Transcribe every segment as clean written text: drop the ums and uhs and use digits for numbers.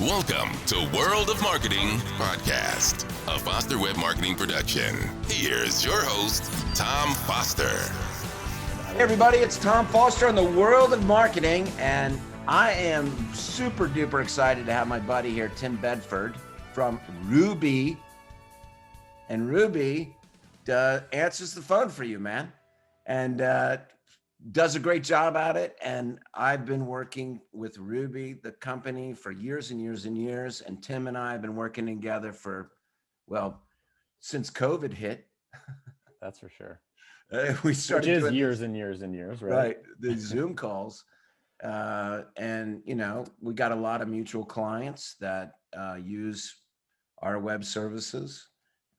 Welcome to World of Marketing Podcast, a Foster Web Marketing production. Here's your host, Tom Foster. Hey everybody, it's Tom Foster on the World of Marketing, and I am super duper excited to have my buddy here, Tim Bedford from Ruby. And Ruby answers the phone for you, man, and does a great job at it. And I've been working with Ruby, the company, for years and years and years. And Tim and I have been working together for, well, since COVID hit. That's for sure. We started Which is doing years and years and years, right? Right, the Zoom calls. And, you know, we got a lot of mutual clients that use our web services,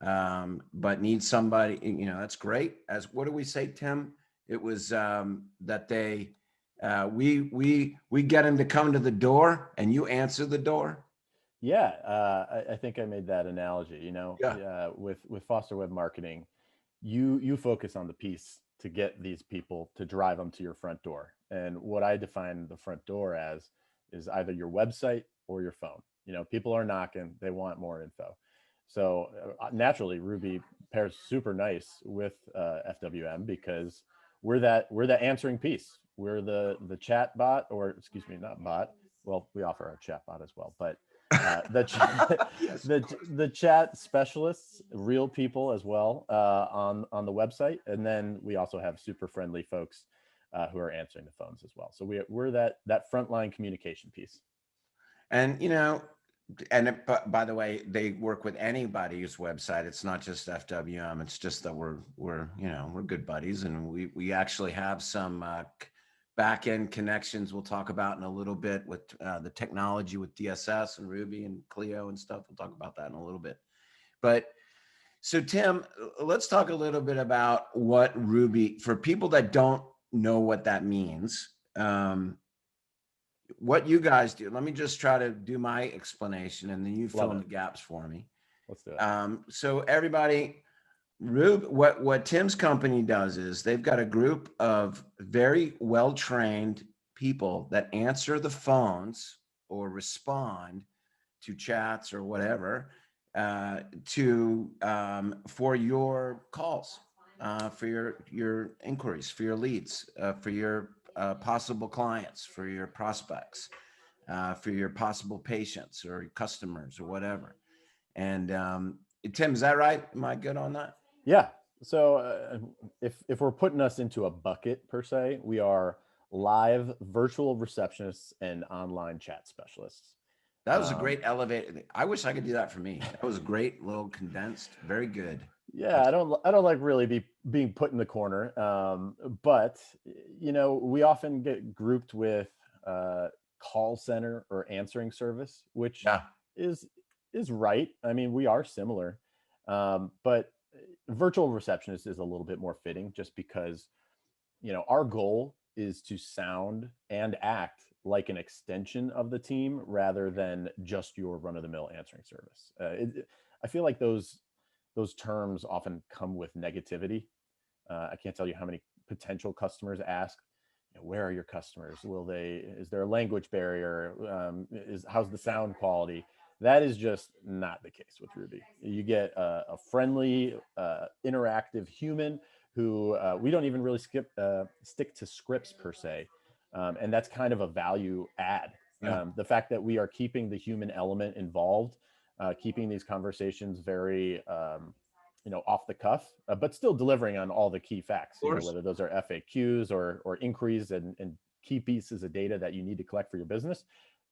but need somebody, you know, that's great. As what do we say, Tim? It was that they, we get them to come to the door and you answer the door. Yeah, I think I made that analogy, you know, Yeah. with Foster Web Marketing, you focus on the piece to get these people to drive them to your front door. And what I define the front door as is either your website or your phone. You know, people are knocking, they want more info. So naturally, Ruby pairs super nice with FWM because we're that answering piece. We're the chat bot, or excuse me, not bot. Well, we offer our chat bot as well, but Yes, the chat specialists, real people as well on the website, and then we also have super friendly folks who are answering the phones as well. So we're that frontline communication piece. And, you know, and by the way, they work with anybody's website. It's not just FWM. It's just that we're you know, we're good buddies, and we actually have some back end connections we'll talk about in a little bit with the technology with DSS and Ruby and Clio and stuff. We'll talk about that in a little bit. But so Tim, let's talk a little bit about what Ruby, for people that don't know what that means. What you guys do. Let me just try to do my explanation, and then you fill in the gaps for me. Let's do it. So everybody, what Tim's company does is they've got a group of very well-trained people that answer the phones or respond to chats or whatever for your calls, for your inquiries, for your leads, for your possible clients, for your prospects, for your possible patients or customers or whatever. And Tim, is that right? Am I good on that? Yeah. So if we're putting us into a bucket per se, we are live virtual receptionists and online chat specialists. That was a great elevator. I wish I could do that for me. That was a great little condensed, very good. Yeah, I don't like really being put in the corner. But you know, we often get grouped with call center or answering service, which is right. I mean, we are similar. But virtual receptionist is a little bit more fitting just because, you know, our goal is to sound and act like an extension of the team rather than just your run-of-the-mill answering service. I feel like those terms often come with negativity. I can't tell you how many potential customers ask, you know, where are your customers? Is there a language barrier? How's the sound quality? That is just not the case with Ruby. You get a friendly, interactive human who we don't even really stick to scripts per se. And that's kind of a value add. The fact that we are keeping the human element involved, keeping these conversations very, you know, off the cuff, but still delivering on all the key facts, you know, whether those are FAQs or inquiries and key pieces of data that you need to collect for your business.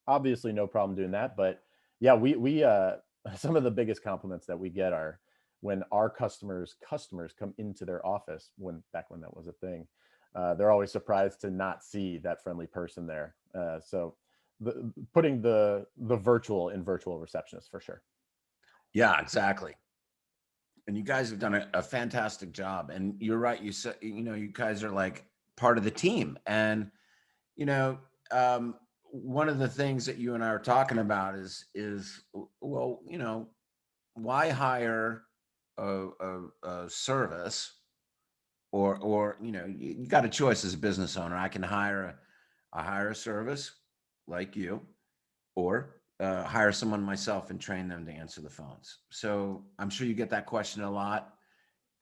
Obviously, no problem doing that. But yeah, we some of the biggest compliments that we get are when our customers come into their office, back when that was a thing. They're always surprised to not see that friendly person there. So putting the virtual in virtual receptionist for sure. Yeah, exactly. And you guys have done a fantastic job. And you're right. You said, you know, you guys are like part of the team. And, you know, one of the things that you and I are talking about is, well, you know, why hire a service or, you know, you got a choice as a business owner. I can hire a service like you, or hire someone myself and train them to answer the phones. So I'm sure you get that question a lot.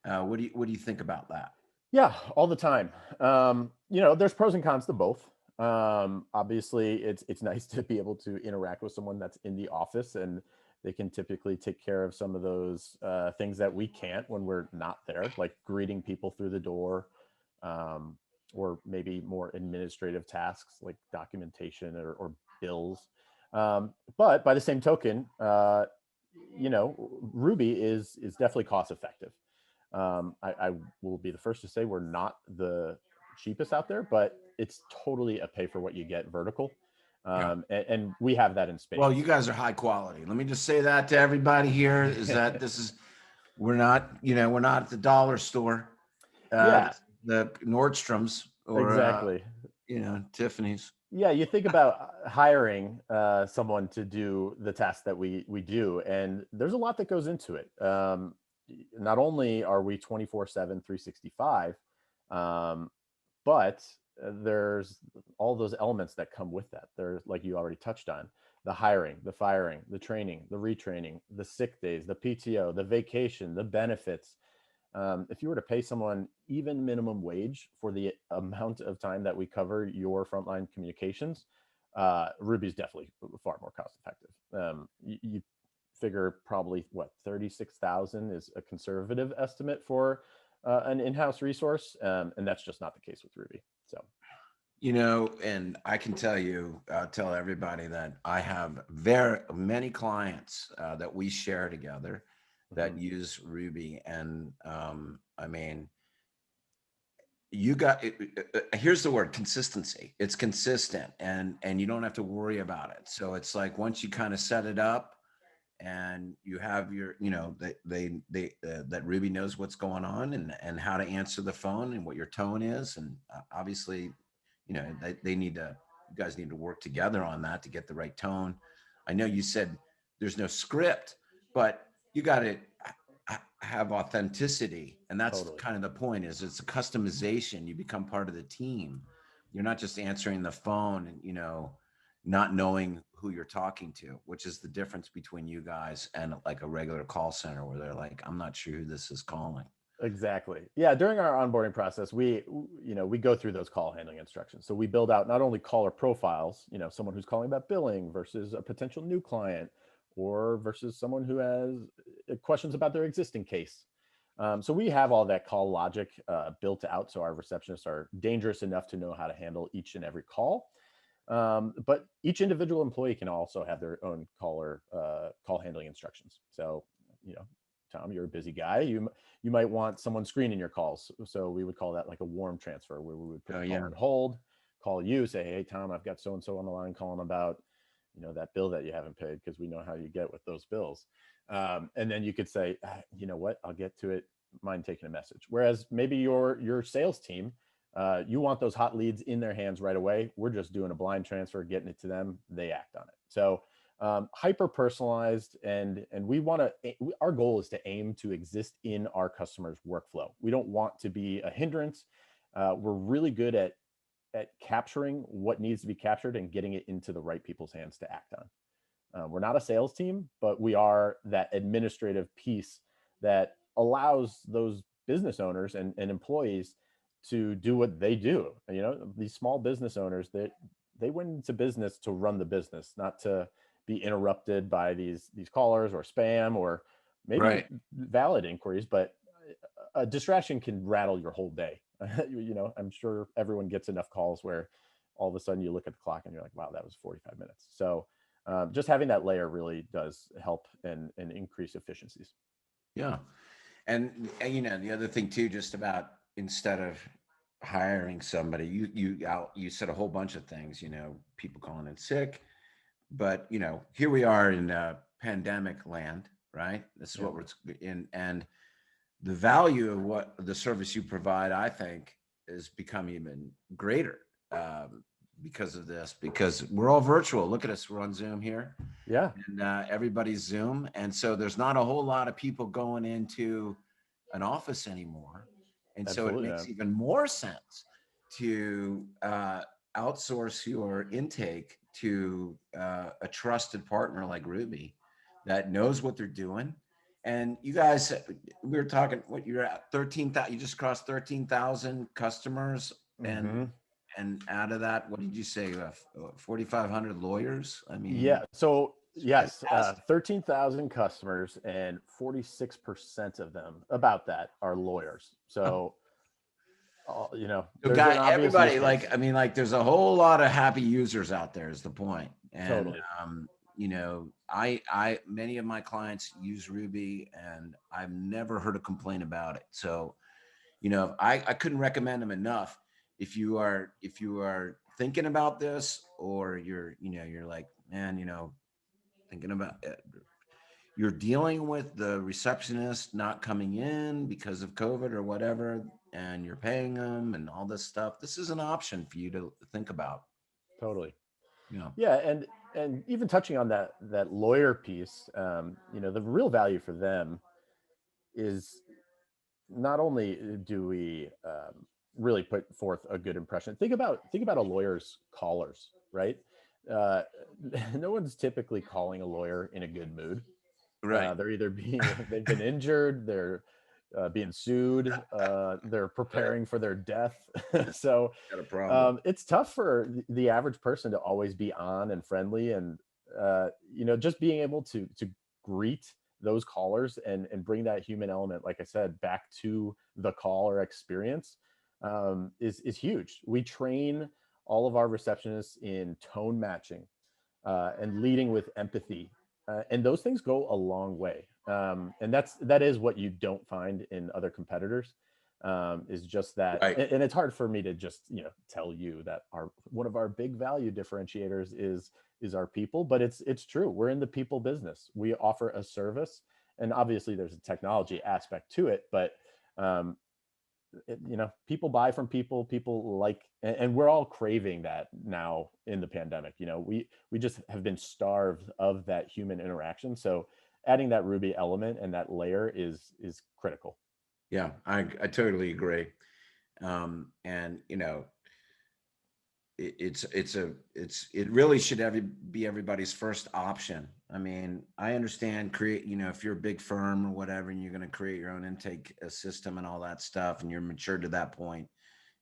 What do you think about that? Yeah, all the time. There's pros and cons to both. Obviously, it's nice to be able to interact with someone that's in the office, and they can typically take care of some of those things that we can't when we're not there, like greeting people through the door, um, or maybe more administrative tasks like documentation or bills. But by the same token, Ruby is definitely cost effective. I will be the first to say we're not the cheapest out there, but it's totally a pay for what you get vertical. Yeah. And we have that in Well, you spades. guys are high quality. Let me just say that to everybody here is that we're not, we're not at the dollar store, Yeah, the Nordstrom's or, exactly. Tiffany's. Yeah, you think about hiring someone to do the tasks that we do, and there's a lot that goes into it. Not only are we 24/7, 365, um, but there's all those elements that come with that. There's, like you already touched on, the hiring, the firing, the training, the retraining, the sick days, the PTO, the vacation, the benefits. If you were to pay someone even minimum wage for the amount of time that we cover your frontline communications, Ruby's definitely far more cost effective. You figure probably what 36,000 is a conservative estimate for an in-house resource, and that's just not the case with Ruby. So, And I can tell everybody that I have very many clients that we share together that use Ruby. And I mean, here's the word: consistency. It's consistent, and you don't have to worry about it. So it's like once you kind of set it up and you have your, that Ruby knows what's going on and how to answer the phone and what your tone is. And obviously, you guys need to work together on that to get the right tone. I know you said there's no script, but you got to have authenticity. And that's totally. kind of the point, is it's a customization. You become part of the team. You're not just answering the phone and, not knowing who you're talking to, which is the difference between you guys and like a regular call center where they're like, I'm not sure who this is calling. Exactly. Yeah. During our onboarding process, we go through those call handling instructions. So we build out not only caller profiles, someone who's calling about billing versus a potential new client, or versus someone who has questions about their existing case. So we have all that call logic built out. So our receptionists are dangerous enough to know how to handle each and every call. But each individual employee can also have their own call handling instructions. So, Tom, you're a busy guy. You might want someone screening your calls. So we would call that like a warm transfer, where we would put the call on hold, call you, say, hey, Tom, I've got so-and-so on the line calling about, that bill that you haven't paid, because we know how you get with those bills. And then you could say, you know what, I'll get to it. Mind taking a message. Whereas maybe your sales team, you want those hot leads in their hands right away. We're just doing a blind transfer, getting it to them. They act on it. So hyper personalized, and our goal is to aim to exist in our customers' workflow. We don't want to be a hindrance. We're really good at capturing what needs to be captured and getting it into the right people's hands to act on. We're not a sales team, but we are that administrative piece that allows those business owners and employees to do what they do. These small business owners, they went into business to run the business, not to be interrupted by these callers or spam or maybe valid inquiries, but a distraction can rattle your whole day. I'm sure everyone gets enough calls where all of a sudden you look at the clock and you're like, wow, that was 45 minutes. So just having that layer really does help and increase efficiencies. Yeah. And the other thing too, just about, instead of hiring somebody, you said a whole bunch of things, people calling in sick, but here we are in pandemic land, right? This is what we're in, and the value of what the service you provide, I think, has become even greater because of this, because we're all virtual. Look at us, we're on Zoom here. Yeah. And everybody's Zoom. And so there's not a whole lot of people going into an office anymore. And Absolutely, so it makes even more sense to outsource your intake to a trusted partner like Ruby that knows what they're doing. And you guys, we were talking, what you're at 13,000, you just crossed 13,000 customers. Mm-hmm. And out of that, what did you say? 4,500 lawyers? I mean, Yeah. So yes, fantastic. 13,000 customers, and 46% of them, about that, are lawyers. So, So there's an obvious use everybody, case. like, I mean, like there's a whole lot of happy users out there is the point. And, Totally. many of my clients use Ruby and I've never heard a complaint about it. So, I couldn't recommend them enough. If you are thinking about this, or you're like, man, thinking about it, you're dealing with the receptionist not coming in because of COVID or whatever, and you're paying them and all this stuff. This is an option for you to think about. Totally. You know, Yeah, and even touching on that lawyer piece, the real value for them is, not only do we really put forth a good impression. Think about a lawyer's callers, right? Uh, no one's typically calling a lawyer in a good mood. right? They're either they've been injured, they're being sued, they're Right. preparing for their death. So Got a problem. it's tough for the average person to always be on and friendly, and just being able to greet those callers and bring that human element, like I said, back to the caller experience, is huge. We train all of our receptionists in tone matching, and leading with empathy, and those things go a long way. And that is what you don't find in other competitors. Is just that, Right. and it's hard for me to just tell you that our one of our big value differentiators is our people, but it's true. We're in the people business. We offer a service, and obviously there's a technology aspect to it, but um, people buy from people like, and we're all craving that now in the pandemic. We just have been starved of that human interaction, so adding that Ruby element and that layer is critical. Yeah, I totally agree. And it really should be everybody's first option. I mean, I understand if you're a big firm or whatever, and you're going to create your own intake system and all that stuff, and you're mature to that point.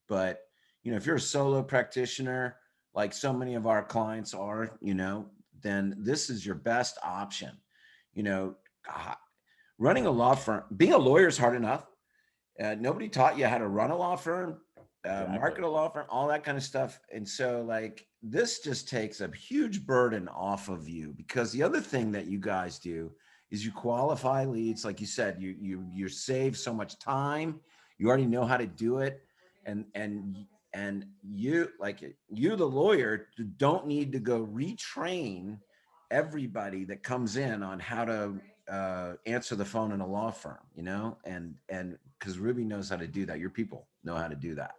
But, if you're a solo practitioner, like so many of our clients are, then this is your best option. You know, God, running a law firm, being a lawyer is hard enough. Nobody taught you how to run a law firm, Exactly. market a law firm, all that kind of stuff. And so, like, this just takes a huge burden off of you, because the other thing that you guys do is you qualify leads. Like you said, you save so much time. You already know how to do it, and you, the lawyer, don't need to go retrain everybody that comes in on how to answer the phone in a law firm, and because Ruby knows how to do that. Your people know how to do that,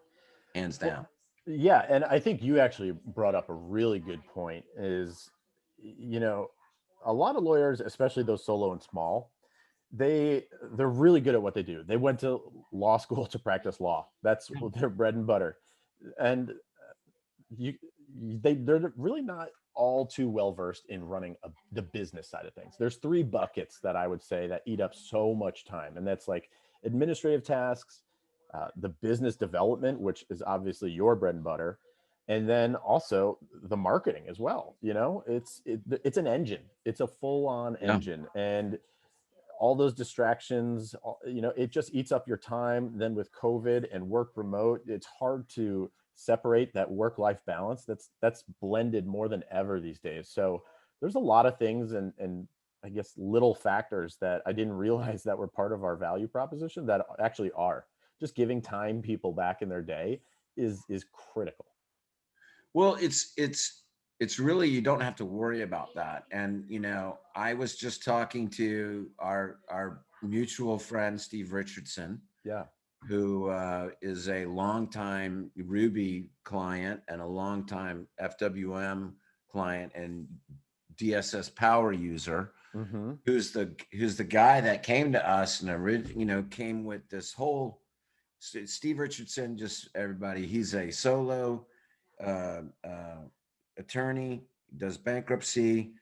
hands Well, down. yeah, and I think you actually brought up a really good point. Is you know a lot of lawyers, especially those solo and small, they're really good at what they do. They went to law school to practice law. That's their bread and butter. And you they're really not all too well versed in running the business side of things. There's three buckets that I would say that eat up so much time, and that's like administrative tasks, the business development, which is obviously your bread and butter, and then also the marketing as well. It's an engine. It's a full on Yeah. engine, and all those distractions, it just eats up your time. Then with COVID and work remote, it's hard to separate that work life balance. That's blended more than ever these days. So there's a lot of things, and I guess little factors that I didn't realize that were part of our value proposition that actually are. Just giving time people back in their day is critical. Well, it's really, you don't have to worry about that. And I was just talking to our mutual friend Steve Richardson, Yeah. who is a longtime Ruby client and a longtime FWM client and DSS Power user, Mm-hmm. who's the guy that came to us and came with this whole Steve Richardson. Just everybody, he's a solo uh, attorney, does bankruptcy,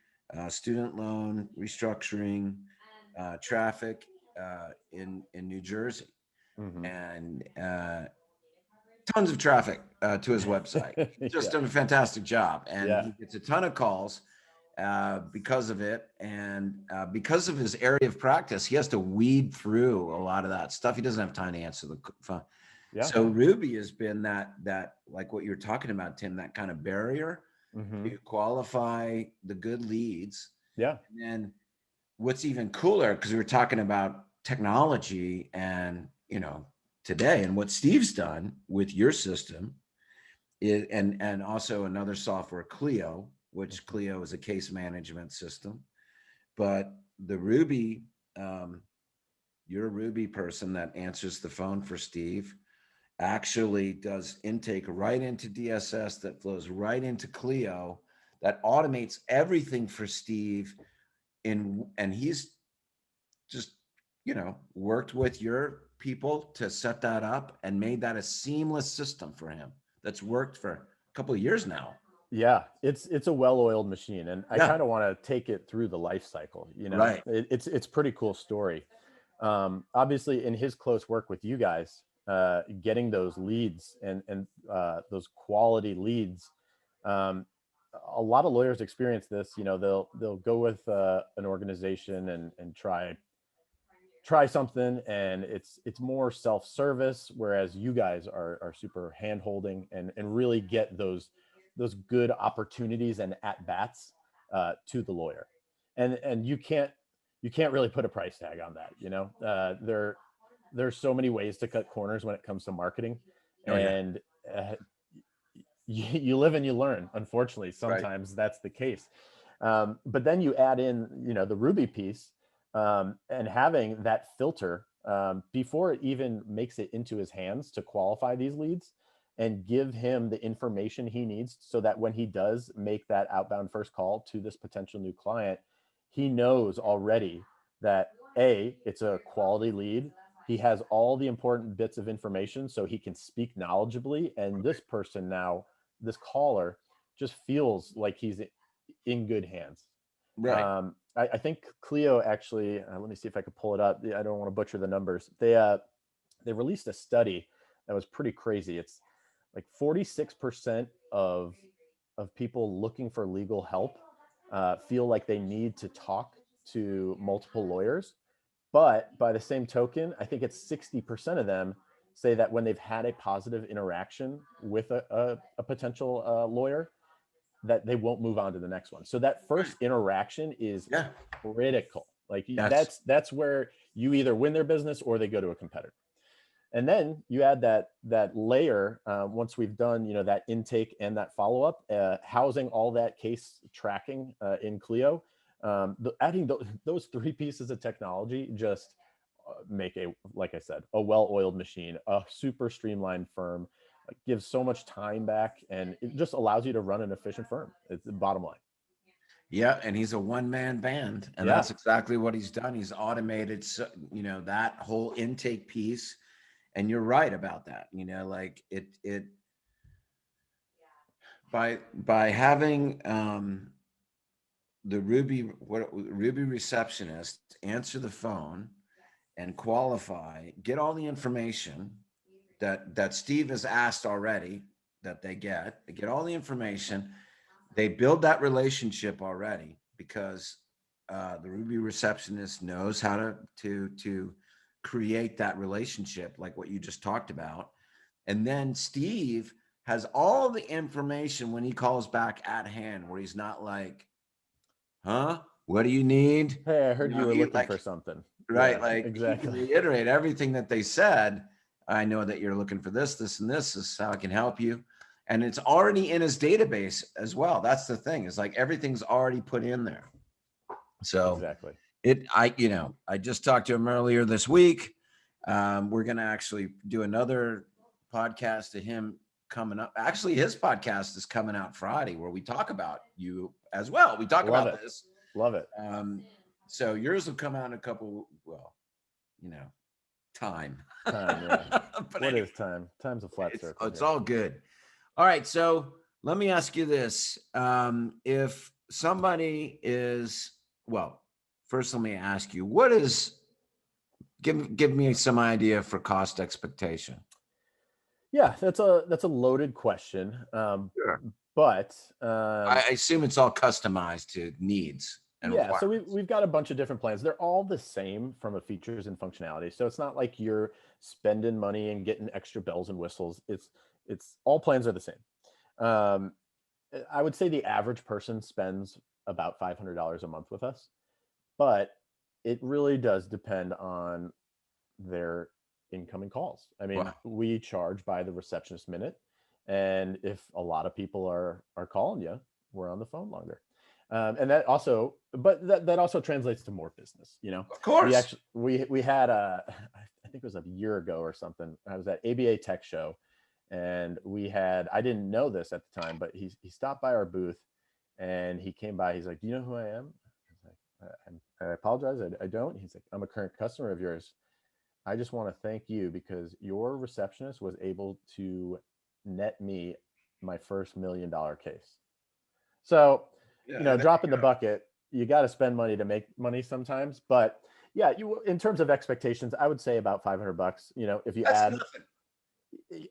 student loan, restructuring, traffic in New Jersey, Mm-hmm. and tons of traffic to his website. He's just Yeah. done a fantastic job, and Yeah. he gets a ton of calls because of it, and because of his area of practice, he has to weed through a lot of that stuff. He doesn't have time to answer the phone. Yeah. So Ruby has been that like what you're talking about, Tim, that kind of barrier Mm-hmm. to qualify the good leads. Yeah. And then what's even cooler, because we were talking about technology and today, and what Steve's done with your system is, and also another software, Clio, which Clio is a case management system. But the Ruby, your Ruby person that answers the phone for Steve actually does intake right into DSS that flows right into Clio, that automates everything for Steve. And he's just, worked with your people to set that up and made that a seamless system for him that's worked for a couple of years now. Yeah, it's a well-oiled machine, and I Yeah, kind of want to take it through the life cycle. right. It's pretty cool story. Obviously, in his close work with you guys, getting those leads and those quality leads, um, a lot of lawyers experience this. They'll go with an organization and try something, and it's more self-service, whereas you guys are super hand-holding and really get those good opportunities and at bats to the lawyer, and you can't really put a price tag on that. There's so many ways to cut corners when it comes to marketing, Oh yeah, and uh, you live and you learn. Unfortunately, right. sometimes that's the case. But then you add in, the Ruby piece, and having that filter before it even makes it into his hands to qualify these leads and give him the information he needs so that when he does make that outbound first call to this potential new client, he knows already that it's a quality lead. He has all the important bits of information so he can speak knowledgeably. And this person now, this caller, just feels like he's in good hands. Right. I think Clio actually, let me see if I could pull it up. I don't want to butcher the numbers. They released a study that was pretty crazy. It's like 46% of people looking for legal help feel like they need to talk to multiple lawyers. But by the same token, I think it's 60% of them say that when they've had a positive interaction with a potential lawyer, that they won't move on to the next one. So that Right. first interaction is Yeah. critical. Like That's that's where you either win their business or they go to a competitor. And then you add that layer once we've done that intake and that follow up, housing all that case tracking in Clio. Adding those three pieces of technology just make like I said, a well-oiled machine, a super streamlined firm, gives so much time back, and it just allows you to run an efficient firm. It's the bottom line. Yeah, and he's a one-man band, and Yeah, that's exactly what he's done. He's automated, that whole intake piece. And you're right about that. Like it by having the Ruby receptionist answer the phone and qualify, get all the information that Steve has asked already, that they get all the information. They build that relationship already because the Ruby receptionist knows how to create that relationship, like what you just talked about. And then Steve has all the information when he calls back at hand, where he's not like, "Huh? What do you need?" hey, I heard you were He looking like, for something. right, Yeah, like he can exactly. reiterate everything that they said. I know that you're looking for this, this, and this. This is how I can help you. And it's already in his database as well. That's the thing. It's like everything's already put in there. So Exactly. I just talked to him earlier this week. We're going to actually do another podcast to him coming up. Actually, his podcast is coming out Friday, where we talk about you as well. We talk Love about it. this. Love it. So yours will come out in a couple, well, you know, time. Time, yeah. But What anyway, is time? Time's a flat circle it's here. all good. All right. So Let me ask you this. If somebody is, well, first let me ask you, what is, give me some idea for cost expectation. Yeah, that's a loaded question. Sure. But I assume it's all customized to needs and yeah, so requirements. we've got a bunch of different plans. They're all the same from a features and functionality. So it's not like you're spending money and getting extra bells and whistles. It's all plans are the same. Um, I would say the average person spends about $500 a month with us, but it really does depend on their incoming calls. I mean, Wow. we charge by the receptionist minute, and if a lot of people are calling you, we're on the phone longer. And that also, but that also translates to more business. Of We course. actually we had a, I think it was a year ago or something. I was at ABA Tech Show, and I didn't know this at the time, but he stopped by our booth, and he came by. He's like, "Do you know who I am?" I was like, I apologize, I don't." He's like, "I'm a current customer of yours. I just want to thank you because your receptionist was able to net me my first $1 million case." So, Yeah, there drop in you the go. bucket. You got to spend money to make money sometimes. But yeah, in terms of expectations, I would say about $500. If you That's add, nothing.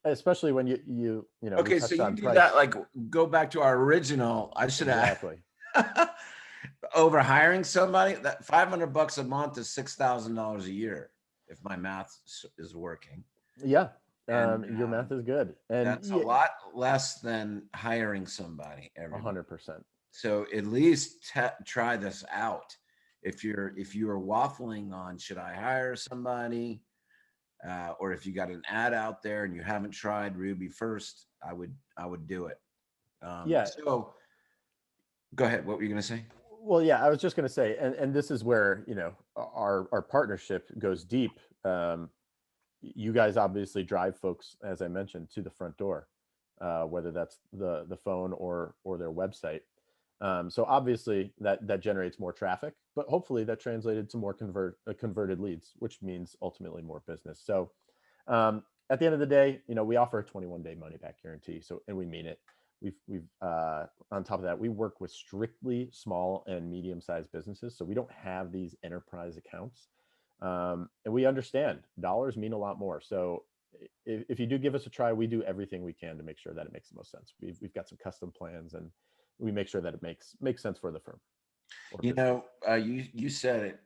especially when we Okay, so touched you on do that, price. like go back to our original. I should have Exactly. over hiring somebody. That $500 a month is $6,000 a year, if my math is working. Yeah. And Your math is good. And that's a yeah, lot less than hiring somebody every month. 100%. So at least try this out. If you are waffling on should I hire somebody, or if you got an ad out there and you haven't tried Ruby first, I would do it. Yeah. So go ahead. What were you going to say? Well, yeah, I was just going to say, and this is where, our partnership goes deep. You guys obviously drive folks, as I mentioned, to the front door, whether that's the phone or their website. So obviously that generates more traffic, but hopefully that translated to more converted leads, which means ultimately more business. So at the end of the day, we offer a 21-day money back guarantee. So, and we mean it. We've on top of that, we work with strictly small and medium-sized businesses. So we don't have these enterprise accounts. And we understand dollars mean a lot more. So if you do give us a try, we do everything we can to make sure that it makes the most sense. We've got some custom plans, and we make sure that it makes sense for the firm or business. You said it.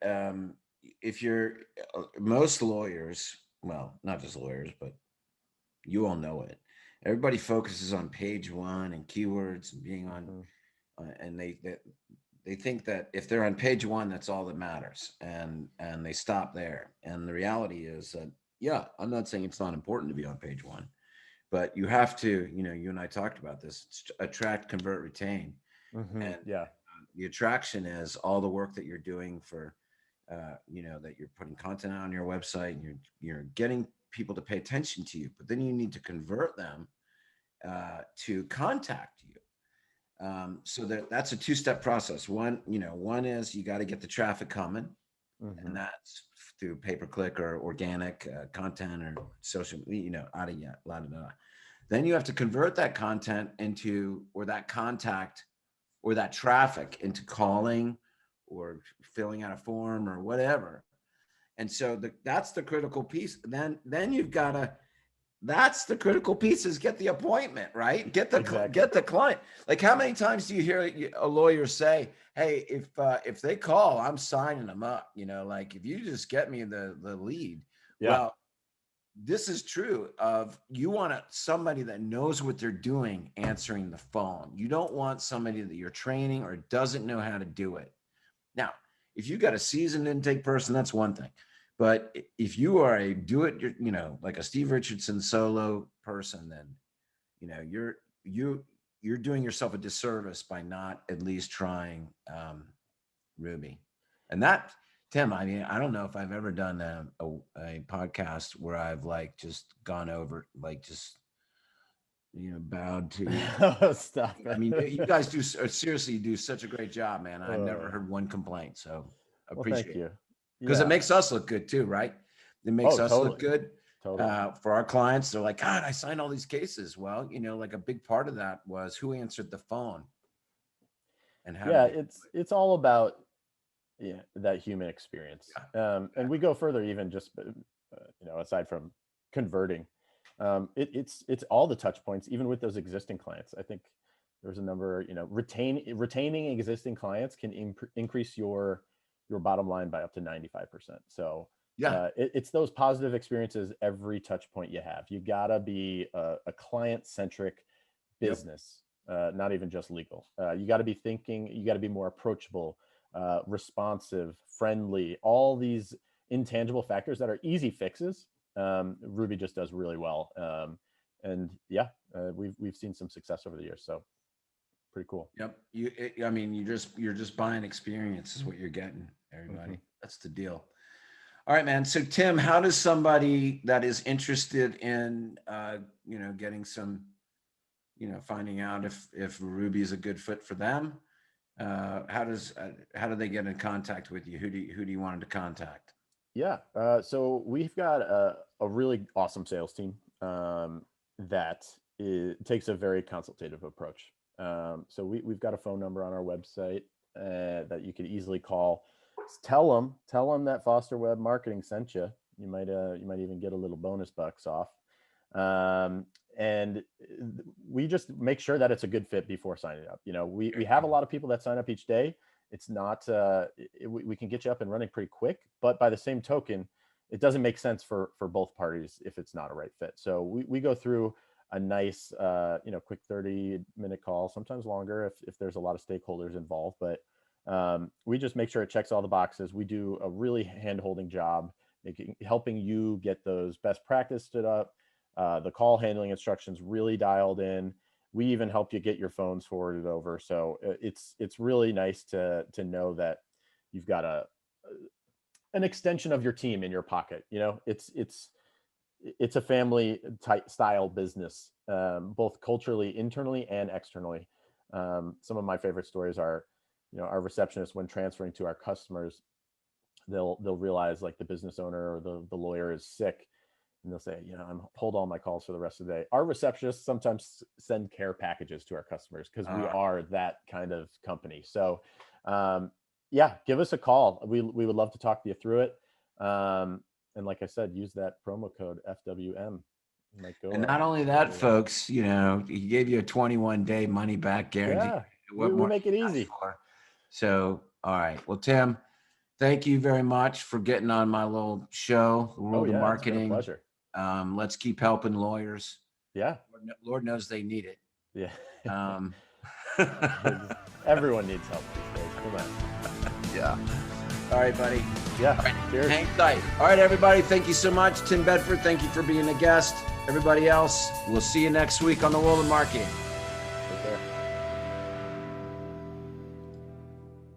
If you're most lawyers, well, not just lawyers, but you all know it. Everybody focuses on page one and keywords and being on, Mhm. and they think that if they're on page one, that's all that matters, and they stop there. And the reality is that, yeah, I'm not saying it's not important to be on page one, but you have to, you and I talked about this, attract, convert, retain. And Yeah, the attraction is all the work that you're doing for, that you're putting content on your website, and you're getting people to pay attention to you, but then you need to convert them to contact you. So that's a two-step process. One is you got to get the traffic coming, and hmm that's through pay-per-click or organic content or social, yada, la, da, da. Then you have to convert that content or that contact or that traffic into calling or filling out a form or whatever. And so that's the critical piece. Then you've got to, that's the critical piece, is get the appointment, right? Get exactly. the client. Like, how many times do you hear a lawyer say, "Hey, if they call, I'm signing them up." Like, if you just get me the lead. Yeah, Well, this is true of, you want somebody that knows what they're doing answering the phone. You don't want somebody that you're training or doesn't know how to do it. Now, if you got a seasoned intake person, that's one thing. But if you are a like a Steve Richardson solo person, then you're doing yourself a disservice by not at least trying Ruby. And that, Tim, I mean, I don't know if I've ever done a podcast where I've like just gone over, like just bowed to. stop I mean, you it. guys seriously do such a great job, man. I've never Uh, heard one complaint, so I well, thank appreciate it, you. because it Yeah. makes us look good too, right? It makes Oh, us look totally. good. Totally. For our clients, they're like, God, I signed all these cases. Well, like a big part of that was who answered the phone and how. Yeah, it's all about that human experience. Yeah. And we go further, even just aside from converting, it's all the touch points, even with those existing clients. I think there's a number, retaining existing clients can increase your bottom line by up to 95%. So it's those positive experiences every touch point you have. You gotta be a client-centric business, not even just legal. You gotta be thinking, you gotta be more approachable, responsive, friendly, all these intangible factors that are easy fixes. Ruby just does really well. And we've seen some success over the years. So pretty cool. Yep. You're just buying experience is what you're getting, everybody. Mm-hmm. That's the deal. All right, man. So Tim, how does somebody that is interested in, getting some, finding out if Ruby is a good fit for them, how do they get in contact with you? Who do you want them to contact? Yeah. So we've got a really awesome sales team that takes a very consultative approach. So we've got a phone number on our website that you could easily call. Tell them that Foster Web Marketing sent you. You might even get a little bonus bucks off. And we just make sure that it's a good fit before signing up. We have a lot of people that sign up each day. It's not, we can get you up and running pretty quick, but by the same token, it doesn't make sense for both parties if it's not a right fit. So we go through a nice, quick 30-minute call, sometimes longer if there's a lot of stakeholders involved, but we just make sure it checks all the boxes. We do a really hand-holding job, helping you get those best practice stood up, the call handling instructions really dialed in. We even help you get your phones forwarded over. So it's really nice to know that you've got an extension of your team in your pocket. It's a family type style business, both culturally, internally and externally. Some of my favorite stories are, our receptionist, when transferring to our customers, they'll realize like the business owner or the lawyer is sick, and they'll say, I'm hold all my calls for the rest of the day. Our receptionists sometimes send care packages to our customers because we are that kind of company. So give us a call. We would love to talk to you through it. And like I said, use that promo code FWM. And not only that, folks, he gave you a 21-day money back guarantee. Yeah, we make it easy. So, all right. Well, Tim, thank you very much for getting on my little show, The World of Marketing. It's been a pleasure. Let's keep helping lawyers. Yeah. Lord knows they need it. Yeah. Everyone needs help these days. Come on. Yeah. All right, buddy. Yeah. All right. Cheers. Hang tight. All right, everybody. Thank you so much. Tim Bedford, thank you for being a guest. Everybody else, we'll see you next week on The World of Marketing. Take care.